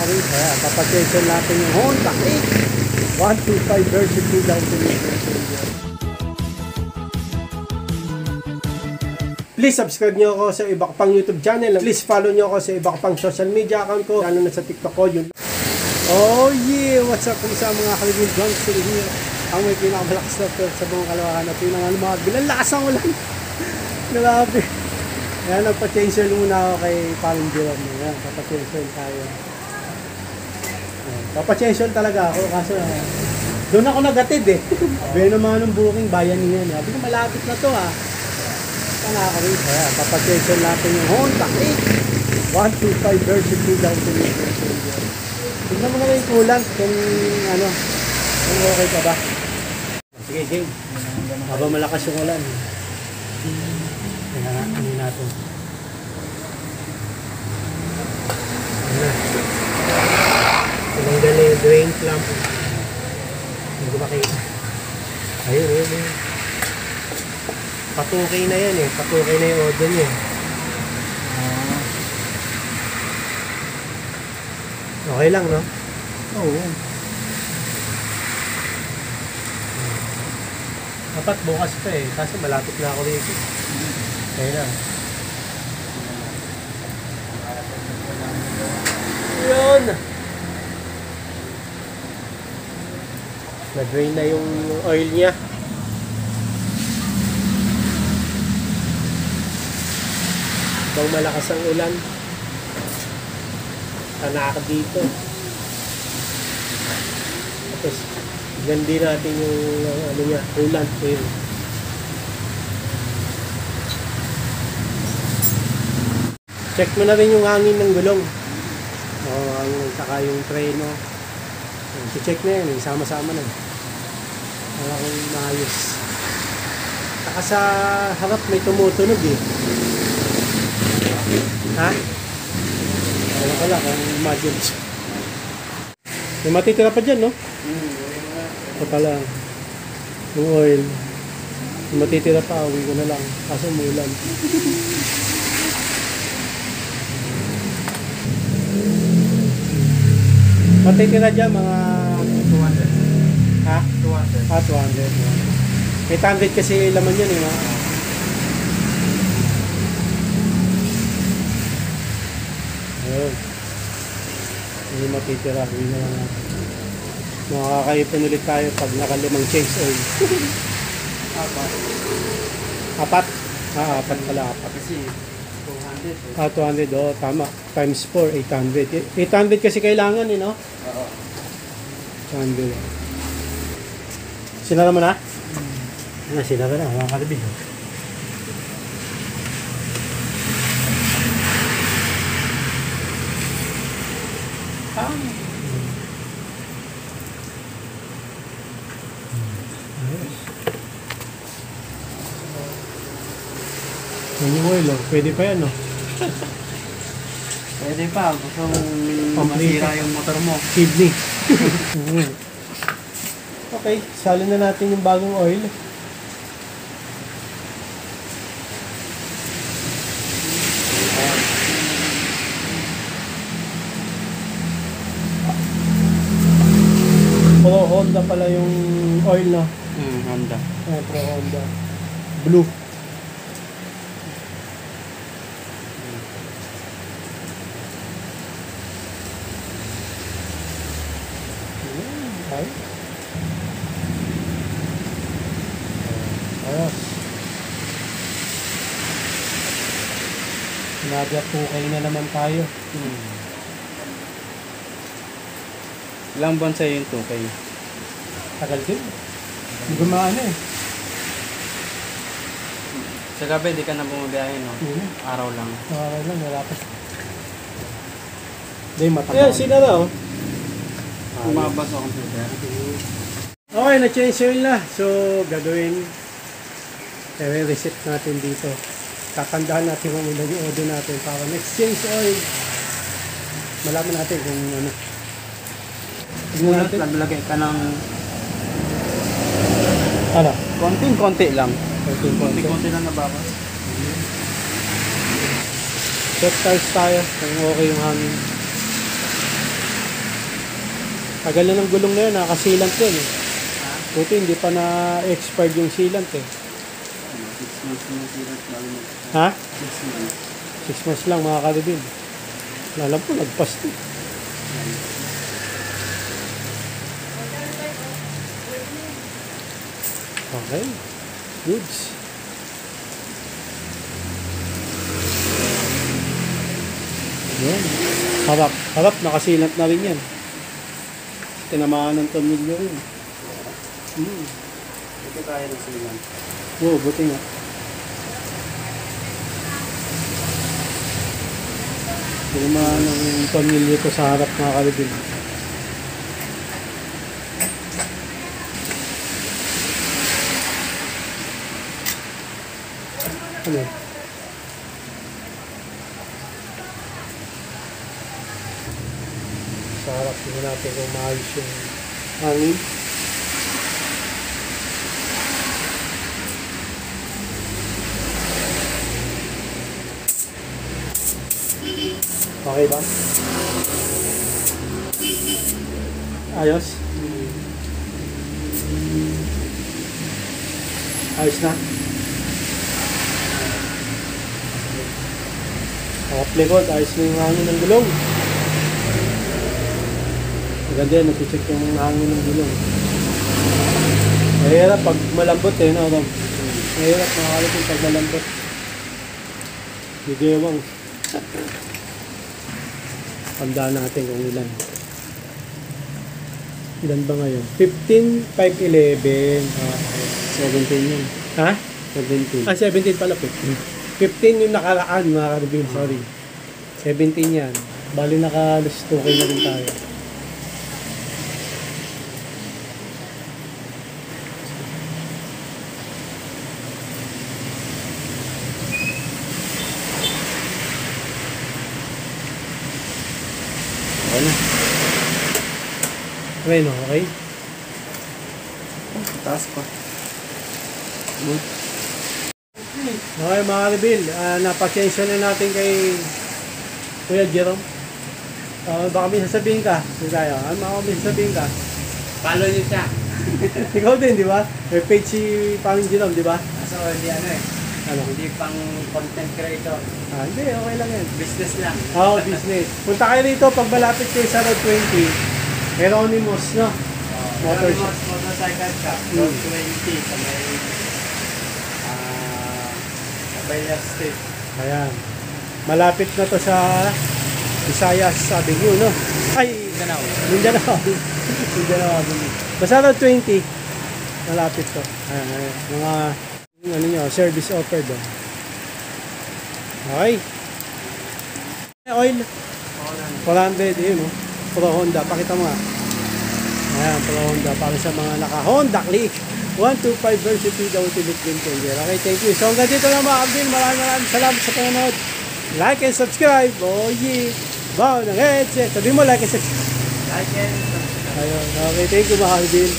nakakawin. Kaya papatensyon natin yung Honda 125 version 2020. Please subscribe nyo ako sa iba ko pang YouTube channel. Please follow nyo ako sa iba ko pang social media account ko. Lalo na sa TikTok ko. Yun. Oh yeah! What's up kung sa mga kalibin drunk still here? Ang may pinakamalakas na sa buong kalawakan at pinangalumabil. Ang lakas ang ulan! Grabe! Ayan, nagpa-changer muna ako kay Paring Jerome. Ayan, papa-changer tayo. Papa-changer talaga ako kasi doon ako nagatid eh. Sabi naman ng booking, bayan niya. Sabi ko, malapit na to ah. Nakakawin. Kaya, papa-changer natin yung Honda 125 version 2020. Tignan mo na yung coolant kung ano, kung okay ka ba. Sige, Jane. Habang malakas yung ulan. Kaya nga, ano natin. Tinanggal na yung drain clamp. Hindi ko makita. Ayun. Patukay na yan eh. Patukay na yung order niya. Okay lang, no? Oo. Dapat bukas pa eh. Kasi malapit na ako dito. Kaya na. Yun! Nag-drain na yung oil niya. Habang malakas ang ulan. Tanak dito. Tapos, gandi natin yung ano niya, coolant. Check mo na rin yung hangin ng gulong. Saka yung preno. I-check na yan, sama-sama na. Wala kong maayos. Saka sa harap may tumutunog eh. Ha? Wala pala kung imagine. May matitira pa dyan, no? Ito pala. Yung oil. May matitira pa, uwi ko na lang. Kaso umulan. Matitira dyan mga 200. Ha? 200. Ah, 200. 800 kasi laman yun eh. Ayun. Hindi matitira. Hindi na lang natin. Makakaipon ulit tayo pag nakalimang change oil. Apat? Ah, apat pala. Apat. Kasi 200. Ah, 200. Oh, tama. Times 4, 800. 800 kasi kailangan eh, no? Oo. 800. Sinara mo na? Sinara na. Mga kalibig. Yan yung oil, oh. Pwede pa yan, no? Pwede pa. Gusto mong masira yung motor mo. Kidney. Okay, salin na natin yung bagong oil. Pro Honda pala yung oil, no? Honda. Pro Honda. Blue. Nadia 2K na naman tayo. Ilang buwan sa'yo yung 2K? Tagal din. Hindi ko maano eh. Sa gabi, di ka na bumabiyahe, no? Araw lang. Araw lang, wala pa. Hindi, matagal. Ayan, sila na, oh. Umabas ako computer. Okay, na-change oil na. So, gagawin. I-reset natin dito. Tatandaan natin kung ilan yung order natin para next change oil. Malaman natin kung ano. Tignan natin. Naglagay ka ng... Ano? Konting-konti lang. Konting-konti lang nabawas. Check tires tayo kung okay yung hangin. Tagal na ng gulong na yun, nakasilant yun eh. Buti hindi pa na-expired yung sealant eh. 6 months na sirat bago mag... Ha? 6 months. 6 months lang mga kalibin. Alam po, nagpas to. Okay. Goods. Yan. Harap. Harap, nakasilant na rin yan. Tinamaan ng tornilyo rin. Ito kaya ng silang. Oo, buti nga. Tinamaan ng tornilyo ko sa harap mga kalibin. Ano? Sa harap, tingnan natin kung maayos yung hangin. Okay ba? Ayos? Ayos na? Likod, ayos na yung hangin ng gulong. Maganda yan, nag-check yung hangin ng gulong. Mahirap pag malambot eh, no, Rom? Mahirap makakalipin pag malambot. Bigewang. Tandaan natin kung ilan. Ilan ba ngayon? 15, 5, 11. 17 yun. Ha? 17. 17 pala, 15. 15 yung nakaraan, mga karibin, sorry. 17 yan. Bali naka-2K na rin tayo. Okay na. Okay, no? Okay? Taas pa. Good. Okay, mga karibin, napasyensya na natin kay Kuya Jerome. Baka may sasabihin ka. Baka may sasabihin ka. Follow niyo siya. Ikaw din, di ba? May page si Pangin Jerome, di ba? So, hindi ano eh. Ano? Hindi pang content creator. Hindi, okay lang yan. Business lang. Oo, business. Punta kayo rito pag malapit kayo sa Road 20. Hieronymus, no? Motorshop. Motorcycle shop. Road 20 sa may Bayer Street. Ayan. Malapit na to sa Visayas Avenue, no? Ay, Mindanao. Mindanao. Mindanao Avenue. Basta Road 20. Malapit to. Ayan, ayan. Mga, ano nyo, service offer doon. Okay. Oil. 400, yun, no? Pro Honda. Pakita mo nga. Ayan, Pro Honda. Para sa mga naka-Honda Click. 125 version 2 the ultimate game changer. Okay, thank you. So hanggang dito lang mga Abdin. Maraming salamat sa panonood. Like and subscribe. Oh yeah. Wow, ng headset. Sabi mo like and subscribe. Like and subscribe. Ayun. Okay, thank you mga Abdin.